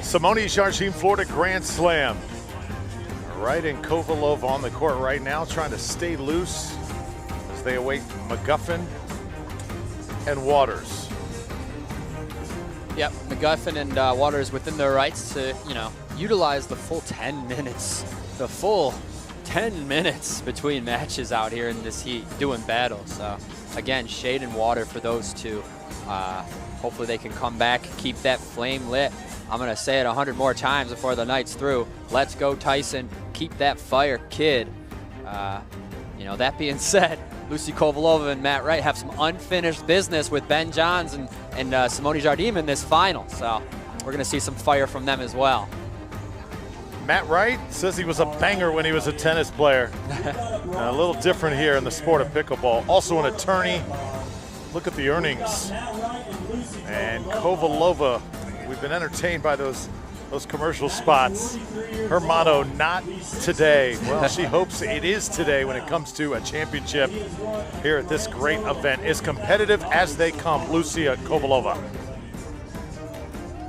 Simone Jardim Florida Grand Slam. Wright and Kovalova on the court right now, trying to stay loose as they await McGuffin and Waters. Yep, McGuffin and Waters within their rights to, utilize the full 10 minutes. The full 10 minutes between matches out here in this heat, doing battle. So, again, shade and water for those two. Hopefully they can come back, keep that flame lit. I'm going to say it 100 more times before the night's through. Let's go, Tyson. Keep that fire, kid. That being said, Lucy Kovalova and Matt Wright have some unfinished business with Ben Johns and Simone Jardim in this final. So we're going to see some fire from them as well. Matt Wright says he was a banger when he was a tennis player. A little different here in the sport of pickleball. Also an attorney. Look at the earnings. And Kovalova, we've been entertained by those commercial spots. Her motto, not today. Well, she hopes it is today when it comes to a championship here at this great event. As competitive as they come, Lucia Kovalova.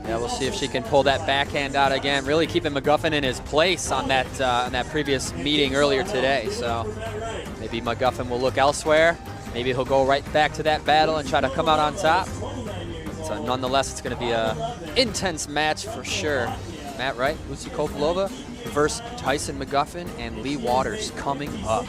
Yeah, we'll see if she can pull that backhand out again, really keeping McGuffin in his place on that previous meeting earlier today. So maybe McGuffin will look elsewhere. Maybe he'll go right back to that battle and try to come out on top. So nonetheless, it's going to be an intense match for sure. Matt Wright, Lucy Kovalova versus Tyson McGuffin and Leigh Waters coming up.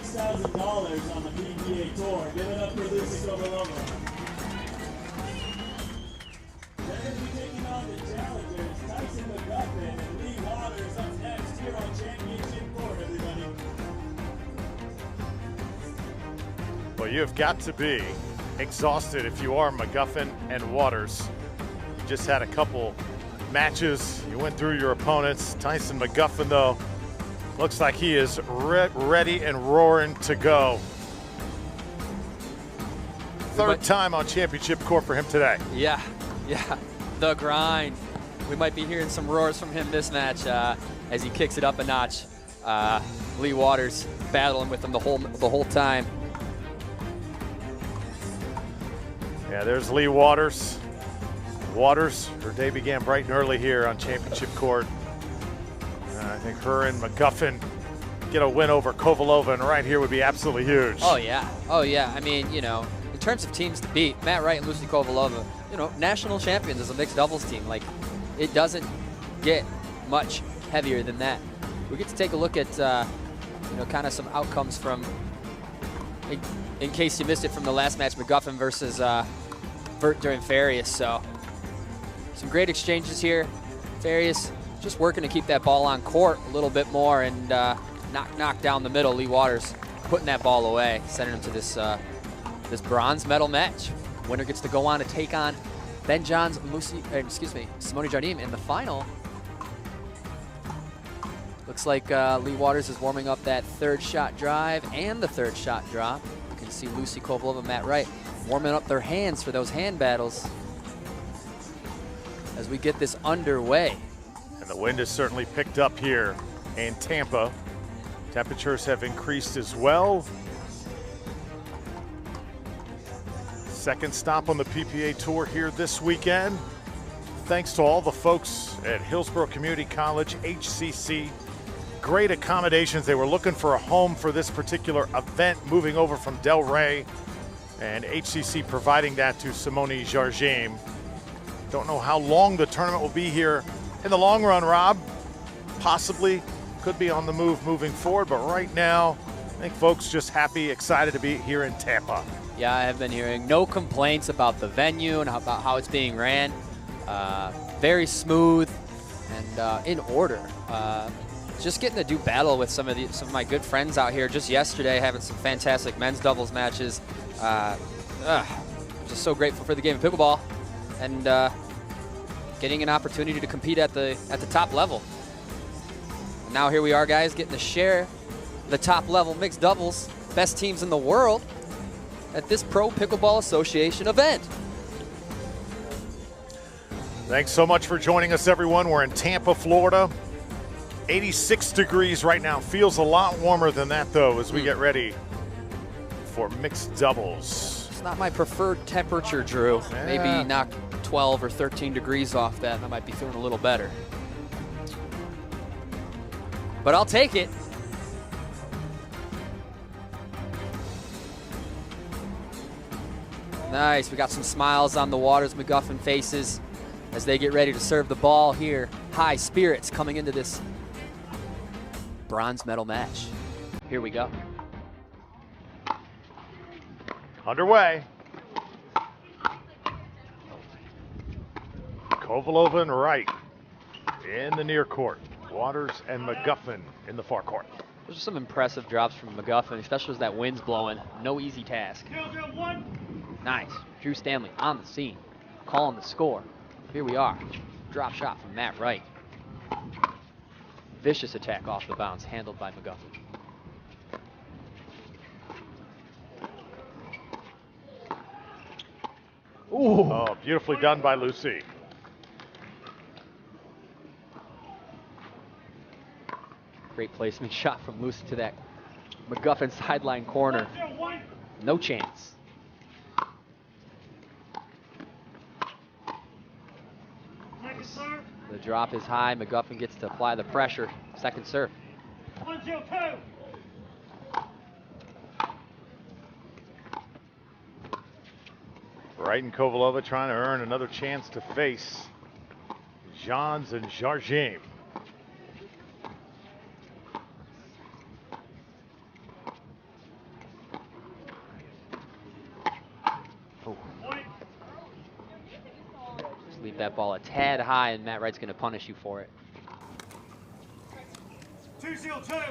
Well, you have got to be exhausted if you are McGuffin and Waters. You just had a couple matches. You went through your opponents. Tyson McGuffin, though, looks like he is ready and roaring to go. Third time on championship court for him today. Yeah, the grind. We might be hearing some roars from him this match as he kicks it up a notch. Leigh Waters battling with him the whole time. Yeah, there's Leigh Waters. Waters, her day began bright and early here on championship court. I think her and McGuffin get a win over Kovalova, and right here would be absolutely huge. Oh yeah. I mean, in terms of teams to beat, Matt Wright and Lucy Kovalova, national champions as a mixed doubles team. Like, it doesn't get much heavier than that. We get to take a look at, kind of some outcomes from, in case you missed it from the last match, McGuffin versus Vert during Farias. So some great exchanges here. Farias just working to keep that ball on court a little bit more and knock down the middle. Leigh Waters putting that ball away, sending him to this bronze medal match. Winner gets to go on to take on Ben Johns, Simone Jardim in the final. Looks like Leigh Waters is warming up that third shot drive and the third shot drop. You can see Lucy Kovalova and Matt Wright warming up their hands for those hand battles as we get this underway. And the wind has certainly picked up here in Tampa. Temperatures have increased as well. Second stop on the PPA Tour here this weekend. Thanks to all the folks at Hillsborough Community College, HCC. Great accommodations. They were looking for a home for this particular event, moving over from Delray, and HCC providing that to Simone Jardim. Don't know how long the tournament will be here in the long run, Rob. Possibly could be on the move moving forward, but right now, I think folks just happy, excited to be here in Tampa. Yeah, I have been hearing no complaints about the venue and about how it's being ran. Very smooth and in order. Just getting to do battle with some of my good friends out here just yesterday, having some fantastic men's doubles matches. Just so grateful for the game of pickleball and getting an opportunity to compete at the top level. And now here we are, guys, getting to share the top level mixed doubles, best teams in the world at this Pro Pickleball Association event. Thanks so much for joining us, everyone. We're in Tampa, Florida. 86 degrees right now. Feels a lot warmer than that, though, as we get ready for mixed doubles. It's not my preferred temperature, Drew. Yeah. Maybe knock 12 or 13 degrees off that, and I might be feeling a little better. but I'll take it. Nice, we got some smiles on the Waters McGuffin faces as they get ready to serve the ball here. High spirits coming into this bronze medal match. Here we go. Underway. Kovalova and Wright in the near court. Waters and McGuffin in the far court. Those are some impressive drops from McGuffin, especially as that wind's blowing. No easy task. Nice. Drew Stanley on the scene, calling the score. Here we are. Drop shot from Matt Wright. Vicious attack off the bounce, handled by McGuffin. Ooh. Oh, beautifully done by Lucy. Great placement shot from Lucy to that McGuffin sideline corner. No chance. The drop is high. McGuffin gets to apply the pressure. Second serve. 1-0-2. Wright and Kovalova trying to earn another chance to face Jans and Jardim. Just leave that ball a tad high, and Matt Wright's going to punish you for it. 2-0-2.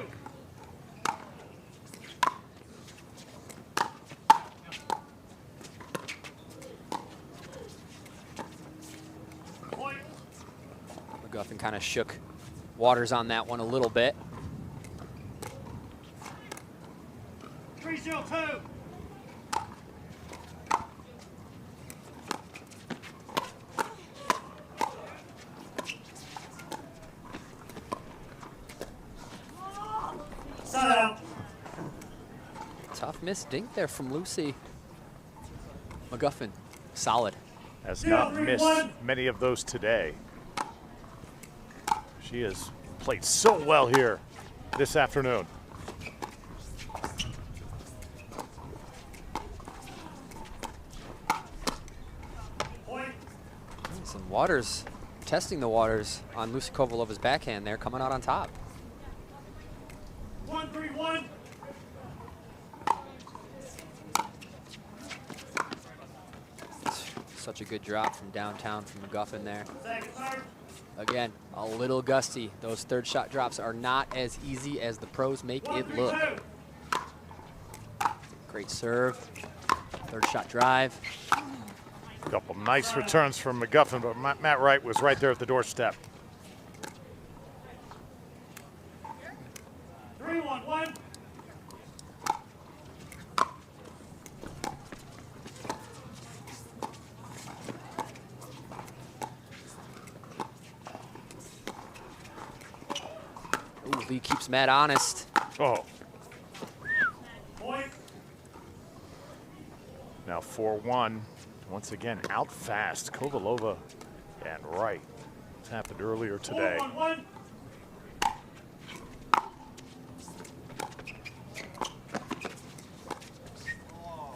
McGuffin kind of shook Waters on that one a little bit. 3-0-2. Tough miss dink there from Lucy. McGuffin, solid. Has not missed many of those today. She has played so well here this afternoon. Some Waters, testing the Waters on Lucy Kovalova's backhand there, coming out on top. 1-3-1. Such a good drop from downtown from McGuffin there. Second serve. Again, a little gusty. Those third shot drops are not as easy as the pros make it look. 1-3-2. Great serve. Third shot drive. A couple nice returns from McGuffin, but Matt Wright was right there at the doorstep. 3-1-1. Ooh, Leigh keeps Matt honest. Oh, Point. now 4-1. Once again, out fast. Kovalova and Wright. It's happened earlier today. 4-1-1.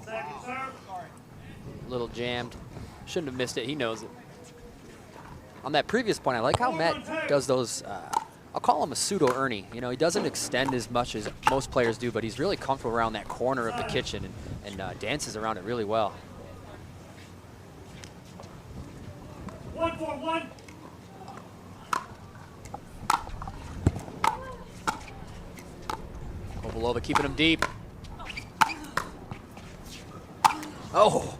Second serve. A little jammed. Shouldn't have missed it. He knows it. On that previous point, I like how Matt does those, I'll call him a pseudo Ernie. You know, he doesn't extend as much as most players do, but he's really comfortable around that corner of the kitchen and dances around it really well. 1-4-1. Kovalova keeping him deep. Oh,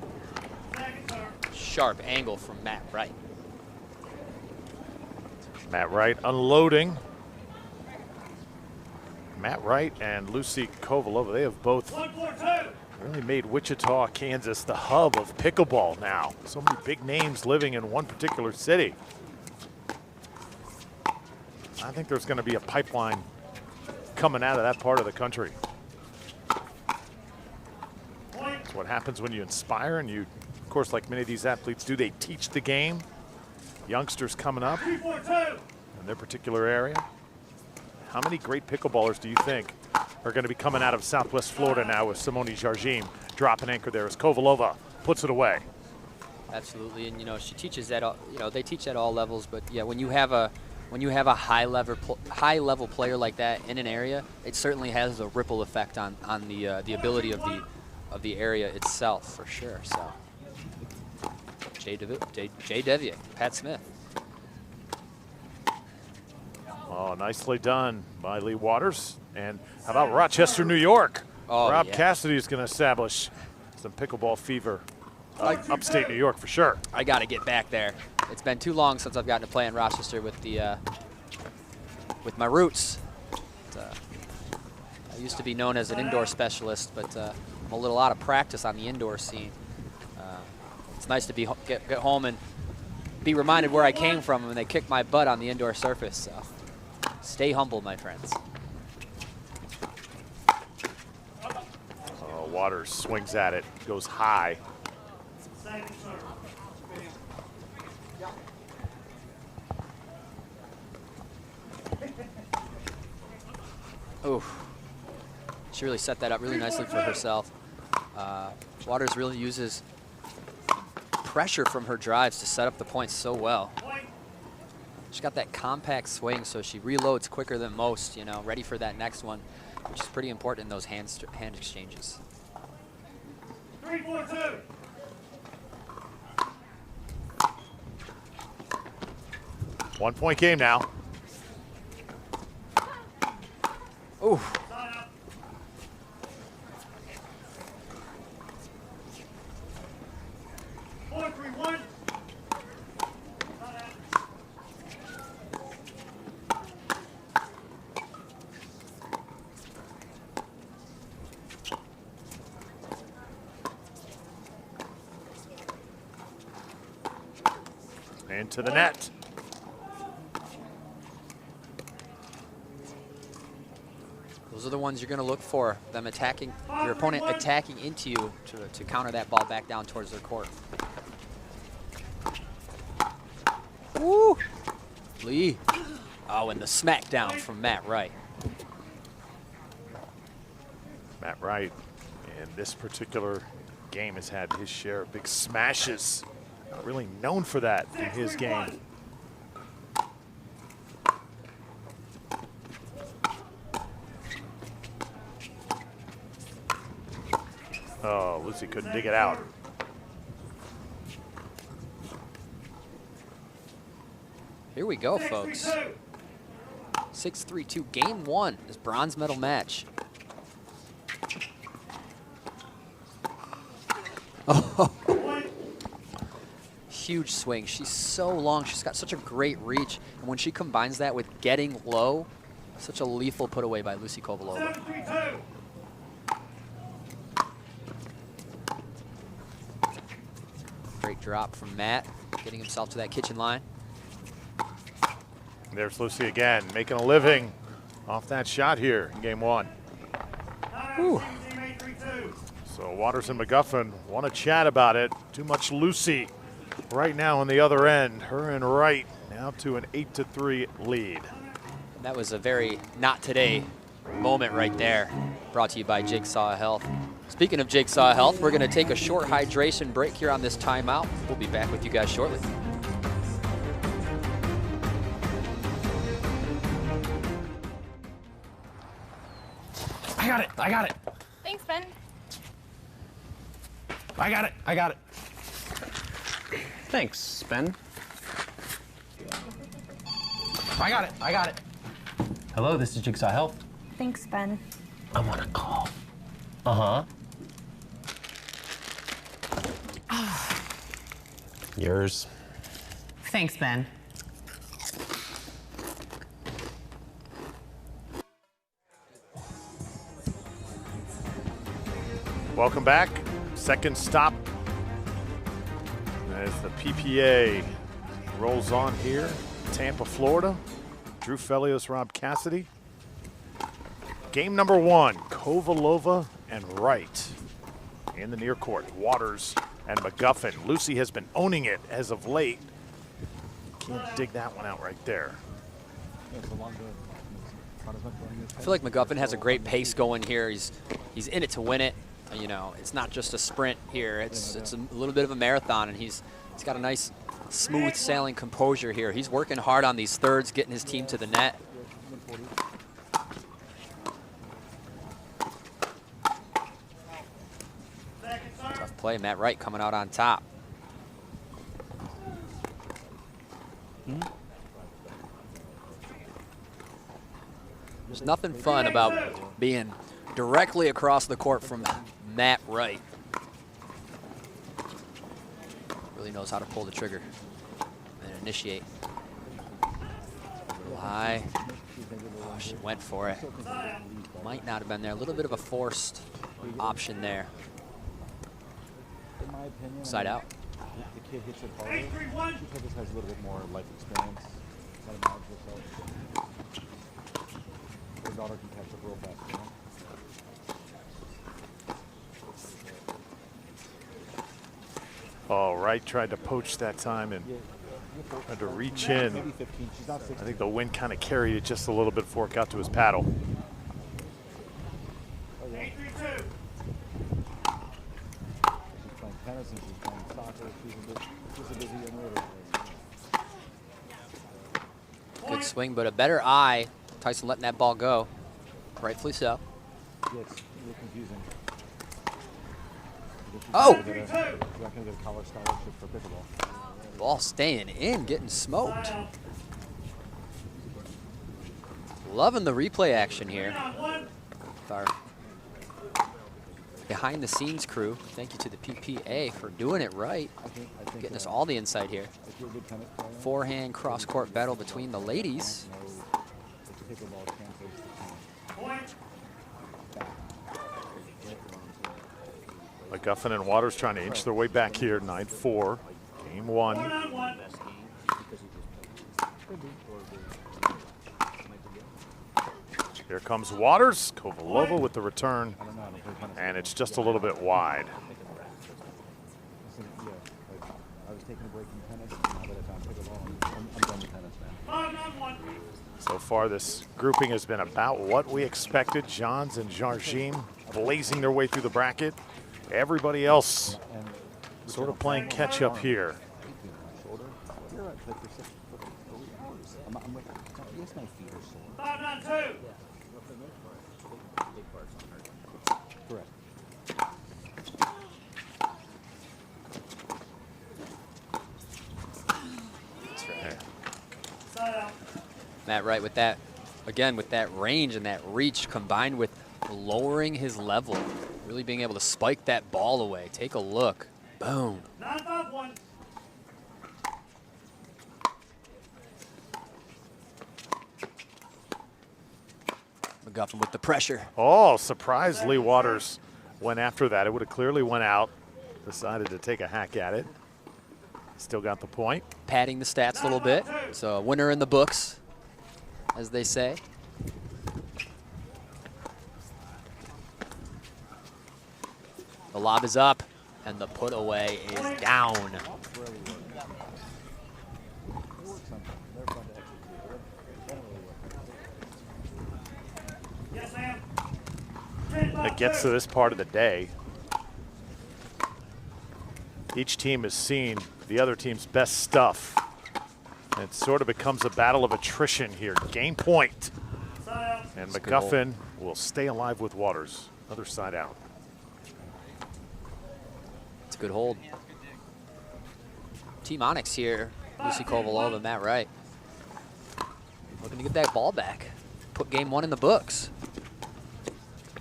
Second serve. sharp angle from Matt Wright. Matt Wright unloading. Matt Wright and Lucy Kovalova, they have both 1-4-2. really made Wichita, Kansas the hub of pickleball now. So many big names living in one particular city. I think there's going to be a pipeline coming out of that part of the country. Point. That's what happens when you inspire, and you, of course, like many of these athletes do, they teach the game. Youngsters coming up 3-4-2. in their particular area. How many great pickleballers do you think are going to be coming out of Southwest Florida now with Simone Jardim dropping anchor there as Kovalova puts it away? Absolutely, and you know she teaches at all, you know they teach at all levels. But yeah, when you have a high level player like that in an area, it certainly has a ripple effect on the ability of the area itself for sure. So Jay Devier, Pat Smith. Oh, nicely done by Leigh Waters. And how about Rochester, New York? Oh, Rob yeah. Cassidy is going to establish some pickleball fever. Upstate New York for sure. I got to get back there. It's been too long since I've gotten to play in Rochester with the with my roots. But, I used to be known as an indoor specialist, but I'm a little out of practice on the indoor scene. It's nice to be get home and be reminded where I came from when they kicked my butt on the indoor surface. So stay humble, my friends. Oh, Waters swings at it, goes high. Second serve. Oof. She really set that up really nicely for herself. Waters really uses pressure from her drives to set up the points so well. She's got that compact swing, so she reloads quicker than most, you know, ready for that next one, which is pretty important in those hand exchanges. 3-4-2. One-point game now. Ooh. 4-3-1. Into the net. Those are the ones you're going to look for, them attacking, your opponent attacking into you to counter that ball back down towards their court. Woo! Leigh. Oh, and the smackdown from Matt Wright. Matt Wright in this particular game has had his share of big smashes. Not really known for that in his game. Oh, Lucy couldn't dig it out. Here we go, folks. 6-3-2, game one, this bronze medal match. Oh, huge swing. She's so long. She's got such a great reach. And when she combines that with getting low, such a lethal put away by Lucy Kovalova. 7-3-2. Great drop from Matt, getting himself to that kitchen line. There's Lucy again, making a living off that shot here in game one. Whew. So Waters and McGuffin want to chat about it. Too much Lucy right now on the other end. Her and Wright now to an 8-3 lead. That was a very not today moment right there. Brought to you by Jigsaw Health. Speaking of Jigsaw Health, we're going to take a short hydration break here on this timeout. We'll be back with you guys shortly. I got it. Thanks, Ben. I got it. Thanks, Ben. I got it. Hello, this is Jigsaw Health. Thanks, Ben. I'm on a call. Uh-huh. Yours. Thanks, Ben. Welcome back. Second stop as the PPA rolls on here. Tampa, Florida. Drew Felios, Rob Cassidy. Game number one, Kovalova and Wright in the near court. Waters and McGuffin. Lucy has been owning it as of late. Can't dig that one out right there. I feel like McGuffin has a great pace going here. He's in it to win it. You know, it's not just a sprint here. It's a little bit of a marathon, and he's got a nice, smooth sailing composure here. He's working hard on these thirds, getting his team to the net. Tough play, Matt Wright coming out on top. There's nothing fun about being directly across the court from Matt Wright. Really knows how to pull the trigger and initiate. A little high. Oh, she went for it. Might not have been there. A little bit of a forced option there. In my opinion, Side out. the kid hits it harder because this has a little bit more life experience. Let him manage himself. His daughter can catch up real fast, you know? Oh, Wright tried to poach that time and had to reach in. Maybe 15. She's not 16. I think the wind kind of carried it just a little bit before it got to his paddle. She's playing tennis and she's playing soccer. She's a busy young lady. Good swing, but a better eye. Tyson letting that ball go. Rightfully so. Yeah, it's a little confusing. Oh! You're not going to get a college scholarship for pickleball. Ball staying in, getting smoked. Loving the replay action here. With our behind the scenes crew. Thank you to the PPA for doing it right. Getting us all the insight here. Forehand cross-court battle between the ladies. McGuffin and Waters trying to inch their way back here. 9-4, game one. Here comes Waters. Kovalova with the return, and it's just a little bit wide. I was taking a break from tennis, and now that I found pickleball, I'm done with tennis, man. So far, this grouping has been about what we expected. Johns and Jargine blazing their way through the bracket. Everybody else sort of playing catch up here. Yes, my feet are sore. Correct. That's right. Matt Wright with that, again, with that range and that reach combined with lowering his level, really being able to spike that ball away. Take a look. Boom. McGuffin with the pressure. Oh, surprise, Leigh Waters went after that. It would have clearly went out. Decided to take a hack at it. Still got the point. Padding the stats a little bit. So a winner in the books, as they say. The lob is up, and the put away is down. It gets to this part of the day. Each team has seen the other team's best stuff. It sort of becomes a battle of attrition here. Game point. And McGuffin will stay alive with Waters. Other side out. It's a good hold. Team Onyx here. Lucy Kovalova, Matt Wright. Looking to get that ball back. Put game one in the books.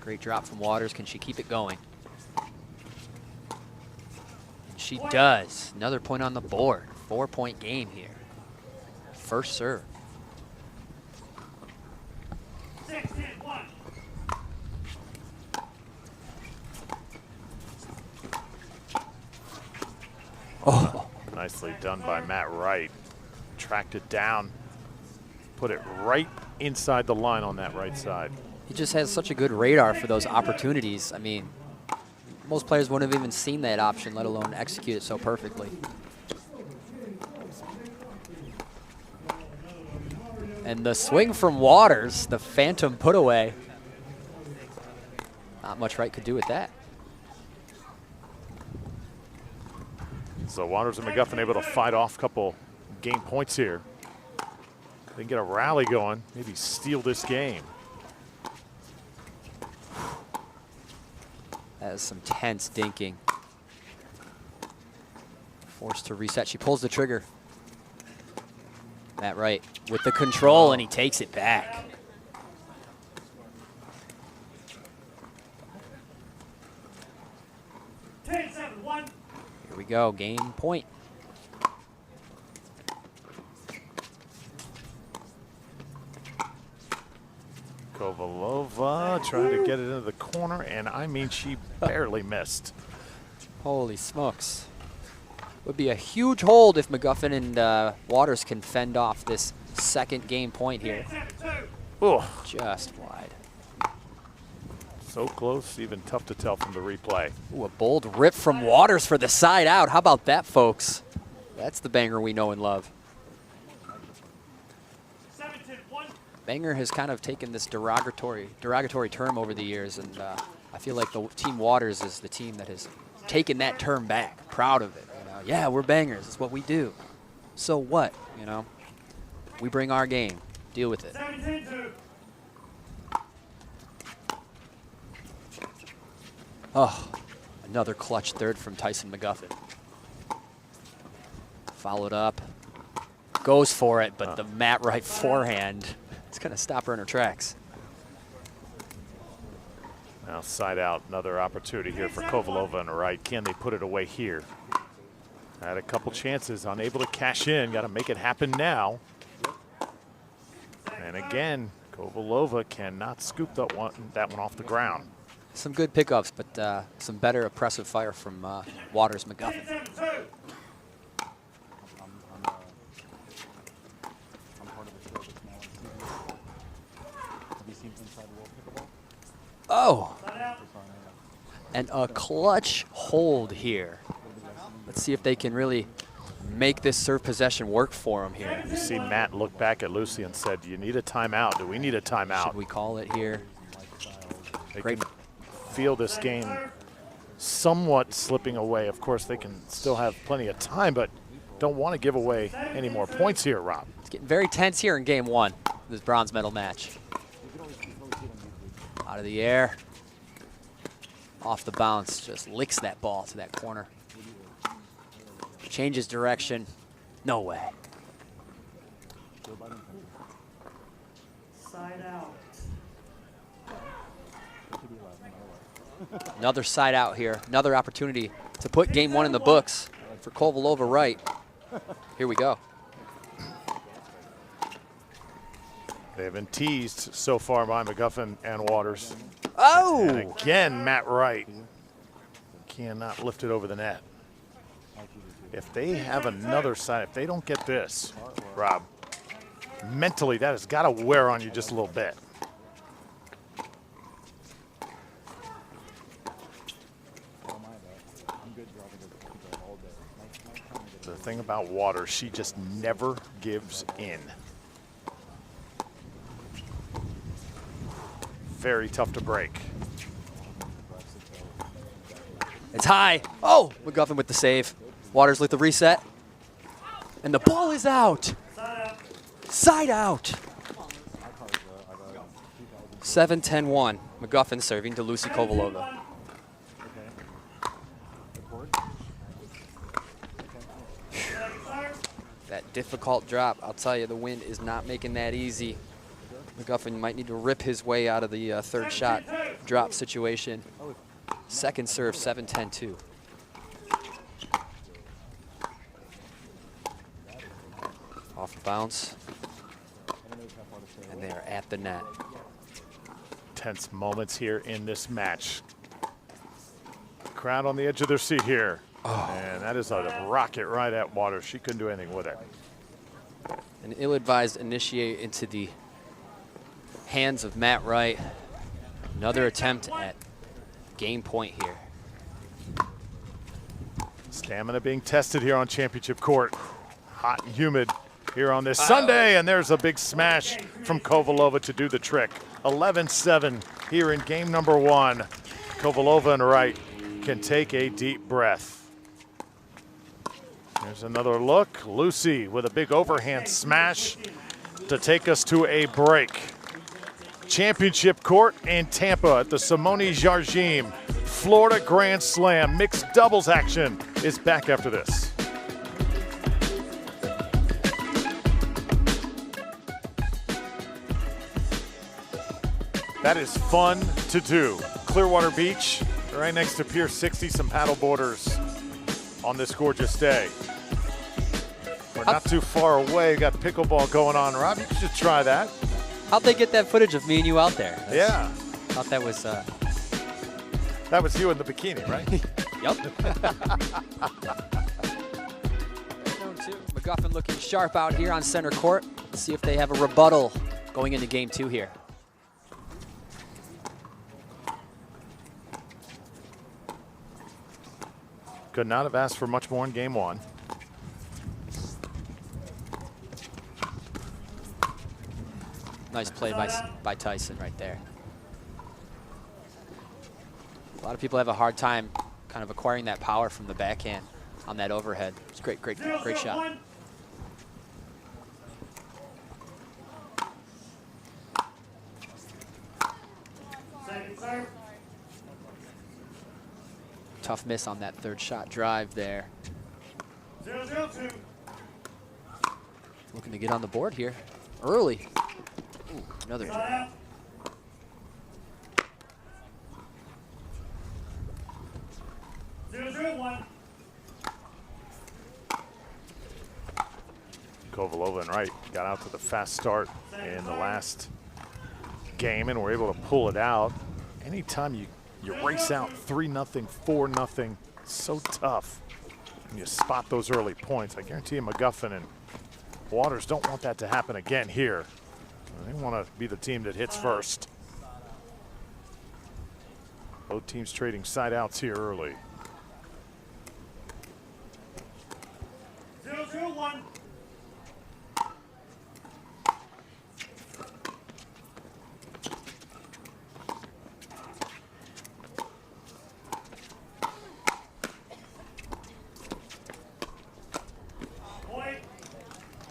Great drop from Waters. Can she keep it going? And she does. Another point on the board. 4-point game here. First serve. Oh, nicely done by Matt Wright. Tracked it down. Put it right inside the line on that right side. He just has such a good radar for those opportunities. I mean, most players wouldn't have even seen that option, let alone execute it so perfectly. And the swing from Waters, the phantom put away. Not much Wright could do with that. So Waters and McGuffin able to fight off a couple game points here. They can get a rally going, maybe steal this game. That is some tense dinking. Forced to reset. She pulls the trigger. Matt Wright with the control, and he takes it back. Ten, 7-1. Here we go, game point. Kovalova trying to get it into the corner, and I mean, she barely missed. Holy smokes. Would be a huge hold if McGuffin and Waters can fend off this second game point here. 7-2. Oh, Just wide. so close, even tough to tell from the replay. Ooh, a bold rip from Waters for the side out. How about that, folks? That's the banger we know and love. 7-10-1. Banger has kind of taken this derogatory term over the years, and I feel like the Team Waters is the team that has taken that term back. Proud of it. You know? Yeah, we're bangers. It's what we do. So what? You know, we bring our game. Deal with it. 7-10-2. Oh, another clutch third from Tyson McGuffin. Followed up. Goes for it, but the Matt Wright forehand, it's going to stop her in her tracks. Now side out, another opportunity here for Kovalova and Wright. Can they put it away here? Had a couple chances, unable to cash in. Got to make it happen now. And again, Kovalova cannot scoop that one off the ground. Some good pickups, but some better oppressive fire from Waters McGuffin. 7-2. I'm part of the show that's now on season 4. Have you seen Inside World Pickleball? Oh, Side out. and a clutch hold here. Let's see if they can really make this serve possession work for them here. You see Matt look back at Lucy and said, "Do you need a timeout? Do we need a timeout?" Should we call it here? They Great. can feel this game somewhat slipping away. Of course, they can still have plenty of time, but don't want to give away any more points here, Rob. It's getting very tense here in game one, this bronze medal match. Out of the air. Off the bounce, just licks that ball to that corner. Changes direction. No way. Side out. Another side out here. Another opportunity to put game one in the books for Kovalova Wright. Here we go. They've been teased so far by McGuffin and Waters. Oh! And again, Matt Wright cannot lift it over the net. If they have another side, if they don't get this, Rob, mentally that has got to wear on you just a little bit. The thing about Waters, she just never gives in. Very tough to break. It's high. Oh, McGuffin with the save. Waters with the reset. And the ball is out. Side out. 7-10-1. McGuffin serving to Lucy Kovalova. That difficult drop, I'll tell you, the wind is not making that easy. McGuffin might need to rip his way out of the third shot drop situation. Second serve, 7-10-2. Off the bounce. And they are at the net. Tense moments here in this match. Crowd on the edge of their seat here. Oh. And that is a rocket right at Waters. She couldn't do anything with it. An ill-advised initiate into the hands of Matt Wright. Another attempt at game point here. Stamina being tested here on championship court. Hot and humid. here on this Sunday, and there's a big smash from Kovalova to do the trick. 11-7 here in game number 1. Kovalova and Wright can take a deep breath. There's another look. Lucy with a big overhand smash to take us to a break. Championship court in Tampa at the Simone Jardim Florida Grand Slam. Mixed doubles action is back after this. That is fun to do. Clearwater Beach, right next to Pier 60, some paddle boarders on this gorgeous day. We're not too far away, got pickleball going on. Rob, you should try that. How'd they get that footage of me and you out there? Yeah. Thought that was... That was you in the bikini, right? Yep. McGuffin looking sharp out here on center court. Let's see if they have a rebuttal going into game 2 here. Could not have asked for much more in game 1. Nice play by Tyson right there. A lot of people have a hard time kind of acquiring that power from the backhand on that overhead. It's great shot. Tough miss on that third shot drive there. 0-0-2. Looking to get on the board here early. Ooh, another drive. 0-0-1. Kovalova and Wright got out to the fast start in the last game and were able to pull it out. Anytime you race out 3-0, 4-0, so tough. And you spot those early points. I guarantee you McGuffin and Waters don't want that to happen again here. They want to be the team that hits first. Both teams trading side outs here early. 0-0-1.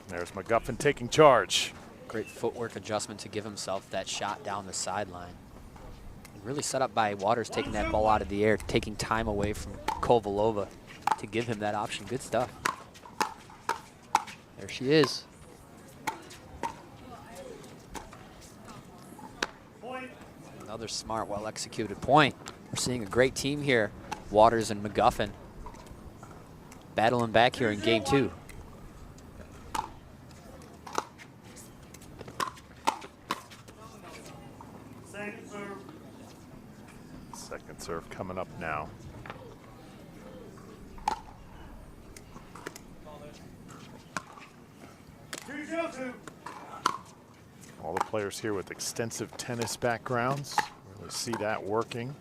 There's McGuffin taking charge. Great footwork adjustment to give himself that shot down the sideline. Really set up by Waters taking that ball out of the air, taking time away from Kovalova to give him that option. Good stuff. There she is. Another smart, well-executed point. We're seeing a great team here. Waters and McGuffin battling back here in game 2. Second serve coming up now. All the players here with extensive tennis backgrounds. Really see that working.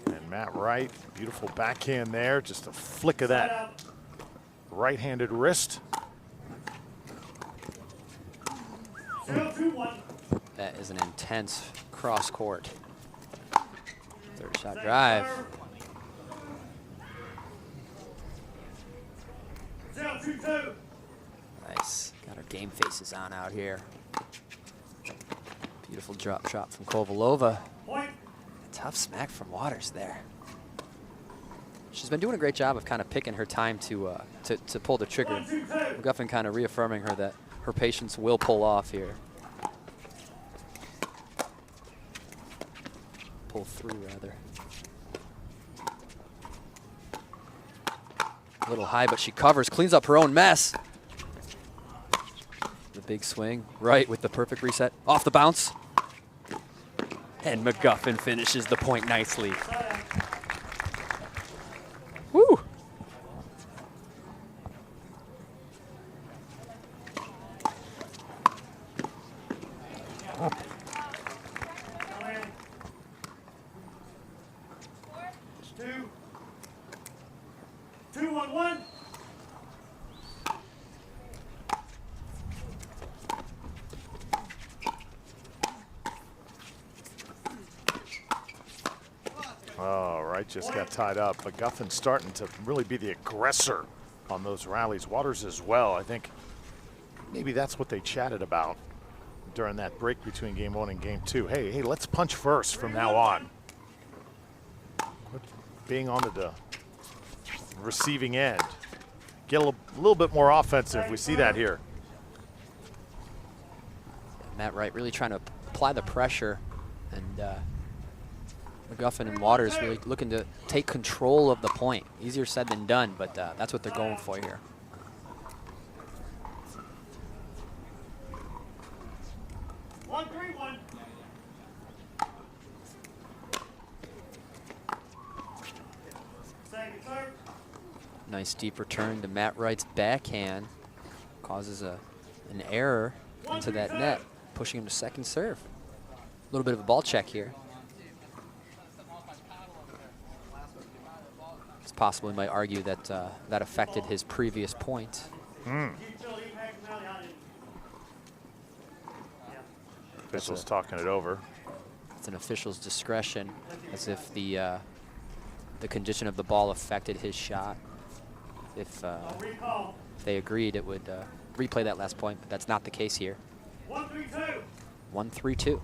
And Matt Wright, beautiful backhand there. Just a flick of that right-handed wrist. That is an intense cross court. Third shot drive. Nice. Got our game faces on out here. Beautiful drop shot from Kovalova. Tough smack from Waters there. She's been doing a great job of kind of picking her time to pull the trigger. McGuffin kind of reaffirming her that her patience will pull off here. Pull through, rather. A little high, but she covers, cleans up her own mess. The big swing, right with the perfect reset. Off the bounce. And McGuffin finishes the point nicely. Woo! Wright just got tied up. McGuffin starting to really be the aggressor on those rallies. Waters as well. I think maybe that's what they chatted about during that break between game 1 and game 2. Hey, let's punch first from now on. Quit being on the receiving end. Get a little bit more offensive. We see that here. Matt Wright really trying to apply the pressure, and McGuffin and Waters really looking to take control of the point. Easier said than done, but that's what they're going for here. Nice deep return to Matt Wright's backhand. Causes an error into that net, pushing him to second serve. A little bit of a ball check here. It's possible we might argue that that affected his previous point. Officials talking it over. It's an official's discretion, as if the condition of the ball affected his shot. If they agreed, it would replay that last point, but that's not the case here. 1-3-2. 1-3-2.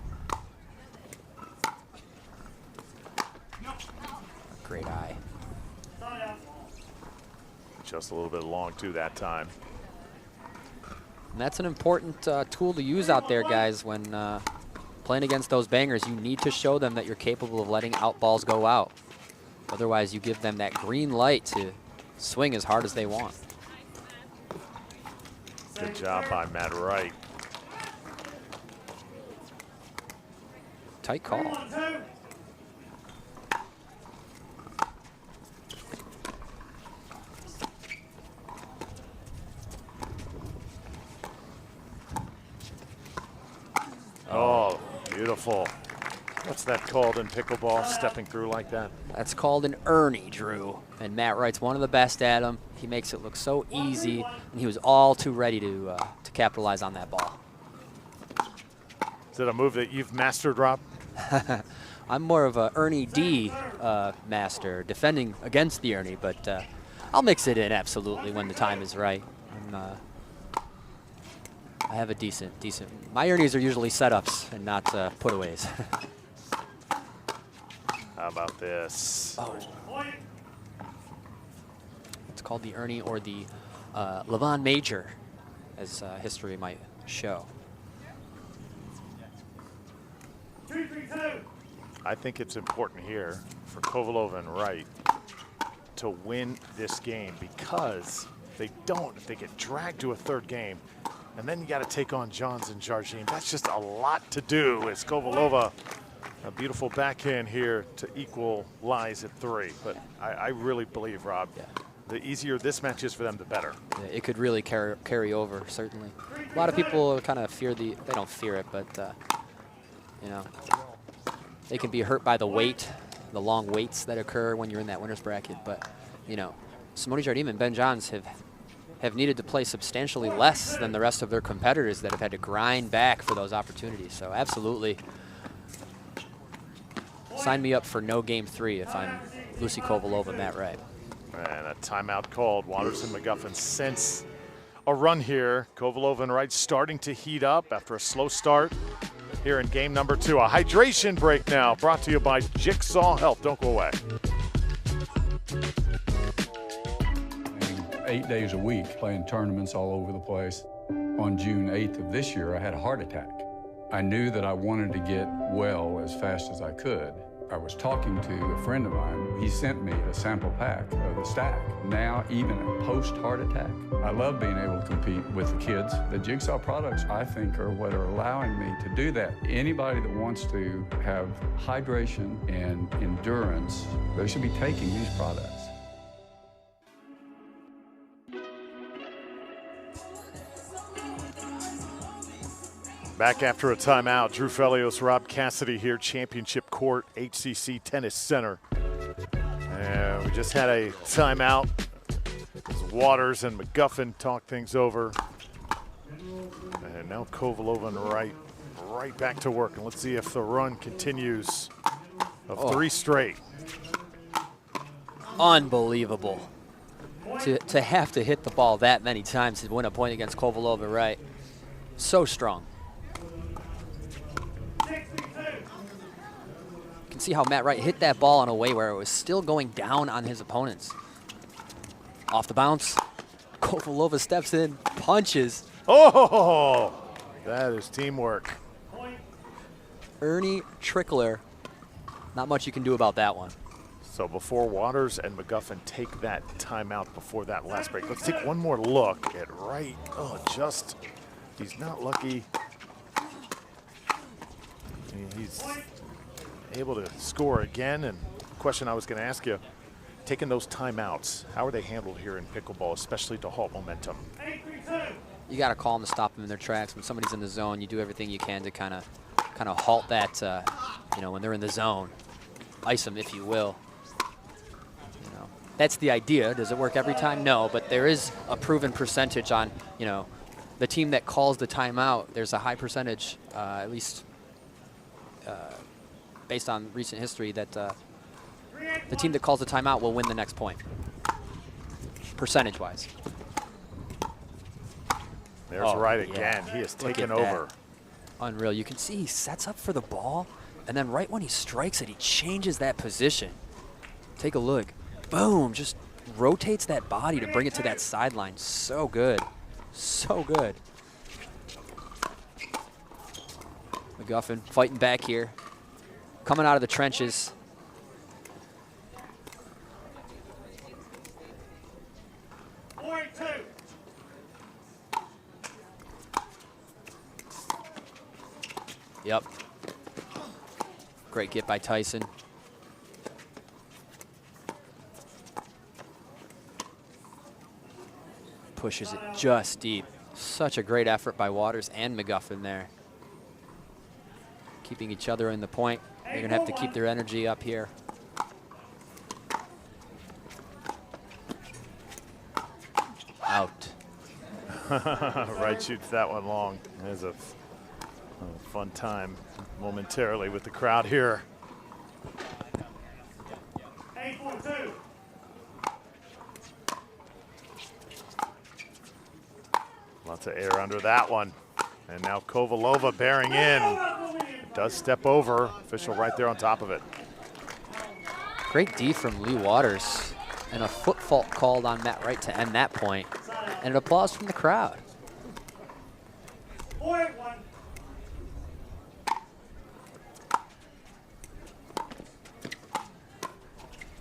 Great eye. Just a little bit long too that time. And that's an important tool to use out there, guys. When playing against those bangers, you need to show them that you're capable of letting out balls go out. Otherwise, you give them that green light to swing as hard as they want. Good job by Matt Wright. Tight call. 3-1-2. Oh, beautiful. What's that called in pickleball, stepping through like that? That's called an Ernie, Drew. And Matt Wright's one of the best at them. He makes it look so easy, and he was all too ready to capitalize on that ball. Is it a move that you've mastered, Rob? I'm more of a Ernie D master, defending against the Ernie, but I'll mix it in absolutely when the time is right. I have a decent. My Ernies are usually setups and not putaways. How about this? Oh. It's called the Ernie, or the Levon Major, as history might show. 2-3-2. I think it's important here for Kovalova and Wright to win this game, because if they get dragged to a third game, and then you got to take on Johns and Jardim. That's just a lot to do. As Kovalova, a beautiful backhand here to equalize at 3. But I really believe, Rob, the easier this match is for them, the better. Yeah, it could really carry over, certainly. A lot of people kind of fear they don't fear it, but you know, they can be hurt by the weight, the long waits that occur when you're in that winner's bracket. But you know, Simone Jardim and Ben Johns have needed to play substantially less than the rest of their competitors that have had to grind back for those opportunities. So absolutely, sign me up for no game 3 if I'm Lucy Kovalova, Matt Wright. And a timeout called. Waters and McGuffin sense a run here. Kovalova and Wright starting to heat up after a slow start here in game number 2. A hydration break now, brought to you by Jigsaw Health. Don't go away. 8 days a week playing tournaments all over the place. On June 8th of this year, I had a heart attack. I knew that I wanted to get well as fast as I could. I was talking to a friend of mine. He sent me a sample pack of the stack. Now, even a post-heart attack, I love being able to compete with the kids. The Jigsaw products, I think, are what are allowing me to do that. Anybody that wants to have hydration and endurance, they should be taking these products. Back after a timeout, Drew Felios, Rob Cassidy here, Championship Court, HCC Tennis Center. And we just had a timeout as Waters and McGuffin talk things over. And now Kovalova and right back to work. And let's see if the run continues of 3 straight. unbelievable. To have to hit the ball that many times to win a point against Kovalova, right? So strong. You can see how Matt Wright hit that ball in a way where it was still going down on his opponents. Off the bounce, Kovalova steps in, punches. Oh, that is teamwork. Ernie Trickler, not much you can do about that one. So before Waters and McGuffin take that timeout before that last break, let's take one more look at Wright. Oh, just, he's not lucky. He's able to score again. And the question I was going to ask you, taking those timeouts, how are they handled here in pickleball, especially to halt momentum? You got to call them to stop them in their tracks. When somebody's in the zone, you do everything you can to kind of halt that, you know, when they're in the zone. Ice them, if you will. You know, that's the idea. Does it work every time? No, but there is a proven percentage on, you know, the team that calls the timeout. There's a high percentage, at least based on recent history, that the team that calls the timeout will win the next point, percentage-wise. There's Wright again. He has taken over. Unreal. You can see he sets up for the ball, and then right when he strikes it, he changes that position. Take a look. Boom. Just rotates that body to bring it to that sideline. So good. So good. McGuffin fighting back here. Coming out of the trenches. Yep. Great get by Tyson. Pushes it just deep. Such a great effort by Waters and McGuffin there. Keeping each other in the point. They're going to have to keep their energy up here. Out. Wright shoots that one long. There's a fun time momentarily with the crowd here. 8-4-2. Lots of air under that one. And now Kovalova bearing in. Does step over. Official right there on top of it. Great D from Leigh Waters. And a foot fault called on Matt Wright to end that point. And an applause from the crowd. 4-1.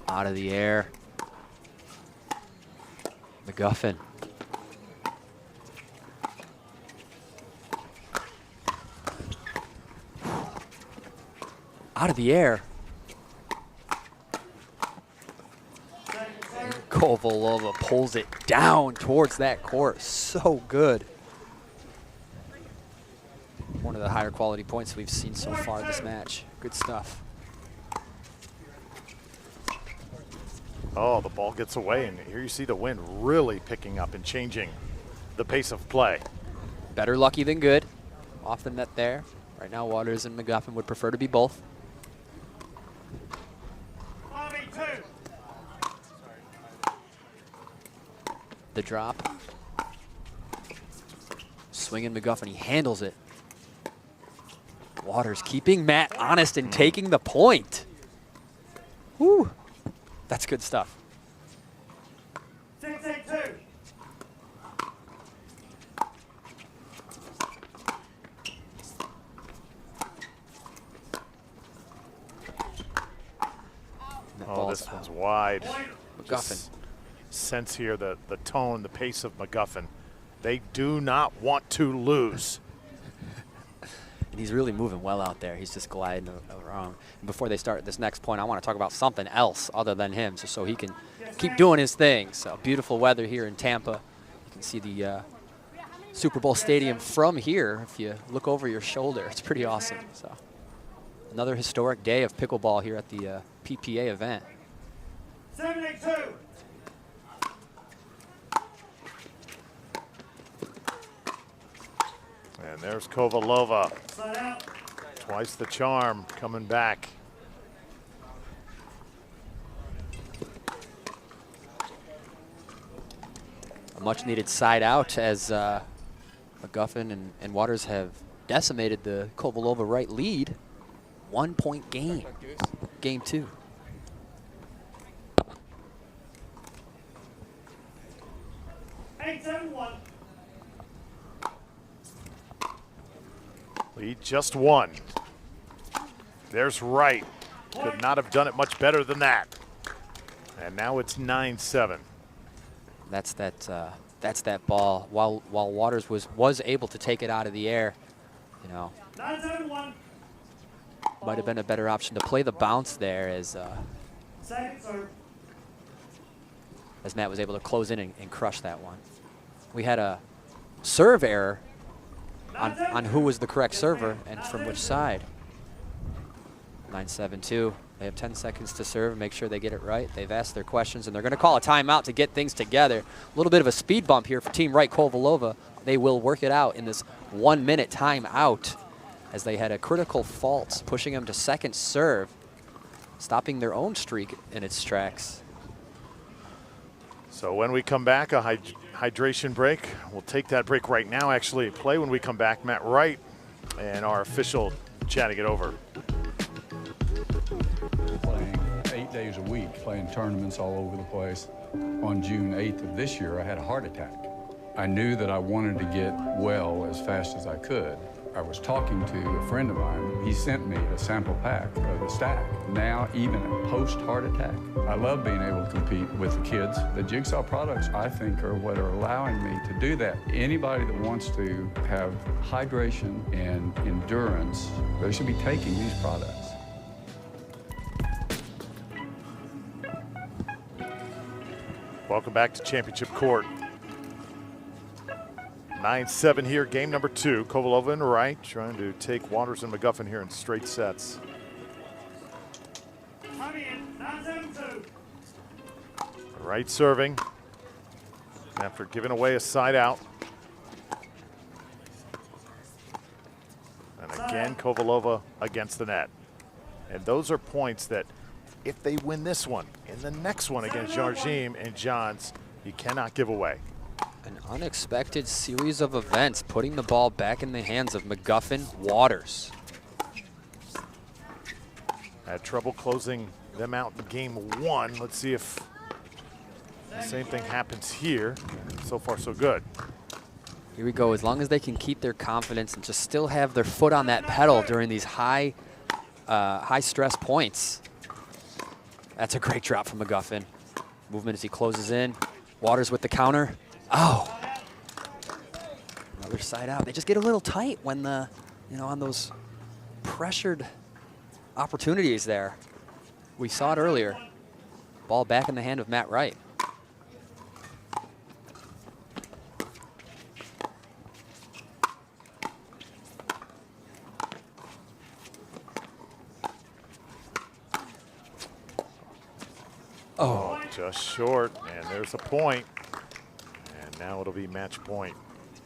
Out of the air. McGuffin. Out of the air. Kovalova pulls it down towards that court. So good. One of the higher quality points we've seen so far this match. Good stuff. Oh, the ball gets away, and here you see the wind really picking up and changing the pace of play. Better lucky than good. Off the net there. Right now, Waters and McGuffin would prefer to be both. 5-8-2. The drop. Swinging McGuffin, he handles it. Waters keeping Matt honest and taking the point. Woo, that's good stuff. 6-8-2. Oh, this one's wide. McGuffin. Just sense here the tone, the pace of McGuffin. They do not want to lose. And he's really moving well out there. He's just gliding around. And before they start this next point, I want to talk about something else other than him, so he can keep doing his thing. So beautiful weather here in Tampa. You can see the Super Bowl stadium from here. If you look over your shoulder, it's pretty awesome. So another historic day of pickleball here at the PPA event. 7-8-2. And there's Kovalova. Side out. Twice the charm coming back. much needed side out as McGuffin and Waters have decimated the Kovalova Wright lead. 1 point game. Game 2. 8-7-1. Lead just one. There's Wright. Could not have done it much better than that. And now it's 9-7. That's that ball. While Waters was able to take it out of the air, you know, 9-7-1. might have been a better option to play the bounce there as Second serve. Matt was able to close in and crush that one. We had a serve error on who was the correct server and from which side. 9-7-2. They have 10 seconds to serve and make sure they get it right. They've asked their questions, and they're going to call a timeout to get things together. A little bit of a speed bump here for Team Wright Kovalova. They will work it out in this 1 minute timeout as they had a critical fault, pushing them to second serve, stopping their own streak in its tracks. So when we come back, a hydration break. We'll take that break right now, actually. Play when we come back. Matt Wright and our official chatting it over. Playing 8 days a week, playing tournaments all over the place. On June 8th of this year, I had a heart attack. I knew that I wanted to get well as fast as I could. I was talking to a friend of mine. He sent me a sample pack of the stack. Now, even post-heart attack, I love being able to compete with the kids. The Jigsaw products, I think, are what are allowing me to do that. Anybody that wants to have hydration and endurance, they should be taking these products. Welcome back to Championship Court. 9-7 here, game number 2. Kovalova and Wright trying to take Waters and McGuffin here in straight sets. Coming in. 9-7-2. Wright serving after giving away a side out. And again, Kovalova against the net. And those are points that if they win this one, in the next one against Jardim and Johns, you cannot give away. An unexpected series of events, putting the ball back in the hands of McGuffin Waters. Had trouble closing them out in game 1. Let's see if the same thing happens here. So far, so good. Here we go. As long as they can keep their confidence and just still have their foot on that pedal during these high stress points. That's a great drop from McGuffin. Movement as he closes in. Waters with the counter. Oh, another side out. They just get a little tight when on those pressured opportunities there. We saw it earlier. Ball back in the hand of Matt Wright. Oh, just short, and there's a point. And now it'll be match point.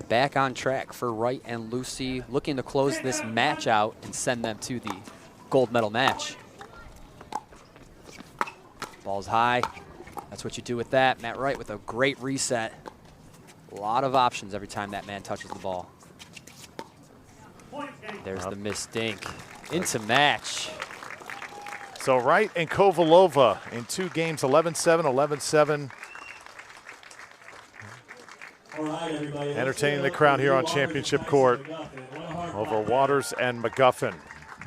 Back on track for Wright and Lucy, looking to close this match out and send them to the gold medal match. Ball's high. That's what you do with that. Matt Wright with a great reset. A lot of options every time that man touches the ball. There's the missed dink. Into match. So Wright and Kovalova in 2 games, 11-7, 11-7. Entertaining the crowd here on Championship Court over Waters and McGuffin.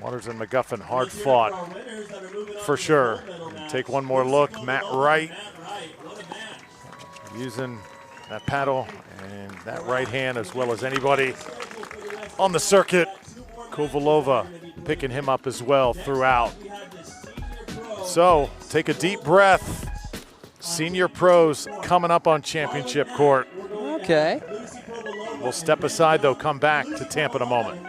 Waters and McGuffin, hard fought for sure. Take one more look. Matt Wright using that paddle and that right hand as well as anybody on the circuit. Kovalova picking him up as well throughout. So take a deep breath. Senior pros coming up on Championship Court. Okay. We'll step aside, though, come back to Tampa in a moment.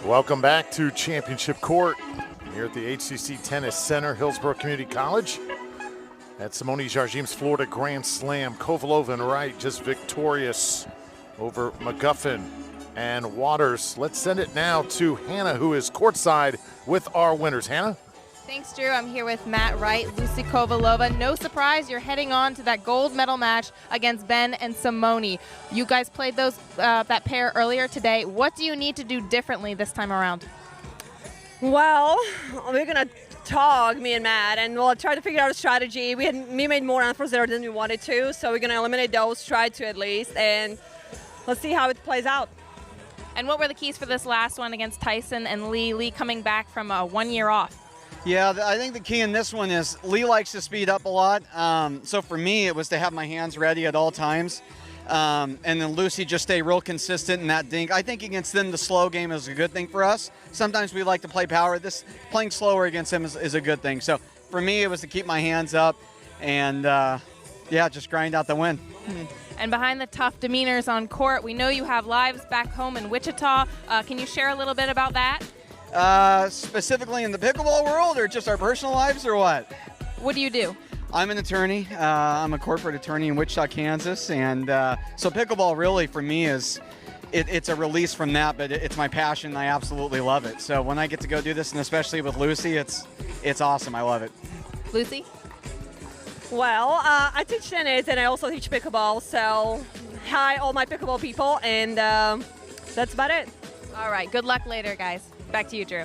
Welcome back to Championship Court here at the HCC Tennis Center, Hillsborough Community College. At Simone Jardim's Florida Grand Slam, Kovalova and Wright just victorious over McGuffin and Waters. Let's send it now to Hannah, who is courtside with our winners. Hannah? Thanks, Drew. I'm here with Matt Wright, Lucy Kovalova. No surprise, you're heading on to that gold medal match against Ben and Simone. You guys played that pair earlier today. What do you need to do differently this time around? Well, we're going to talk, me and Matt, and we'll try to figure out a strategy. We made more answers there than we wanted to, so we're going to eliminate those, try to at least, and let's see how it plays out. And what were the keys for this last one against Tyson and Leigh? Leigh coming back from 1 year off. Yeah, I think the key in this one is Leigh likes to speed up a lot. So for me, it was to have my hands ready at all times. And then Lucy just stay real consistent in that dink. I think against them, the slow game is a good thing for us. Sometimes we like to play power. Playing slower against him is a good thing. So for me, it was to keep my hands up and, yeah, just grind out the win. And behind the tough demeanors on court, we know you have lives back home in Wichita. Can you share a little bit about that? Specifically in the pickleball world, or just our personal lives, or what? What do you do? I'm an attorney. I'm a corporate attorney in Wichita, Kansas, and so pickleball really for me is it's a release from that, but it's my passion. I absolutely love it. So when I get to go do this, and especially with Lucy, it's awesome. I love it. Lucy? Well, I teach tennis and I also teach pickleball, so hi all my pickleball people, and that's about it. All right, good luck later, guys. Back to you, Drew.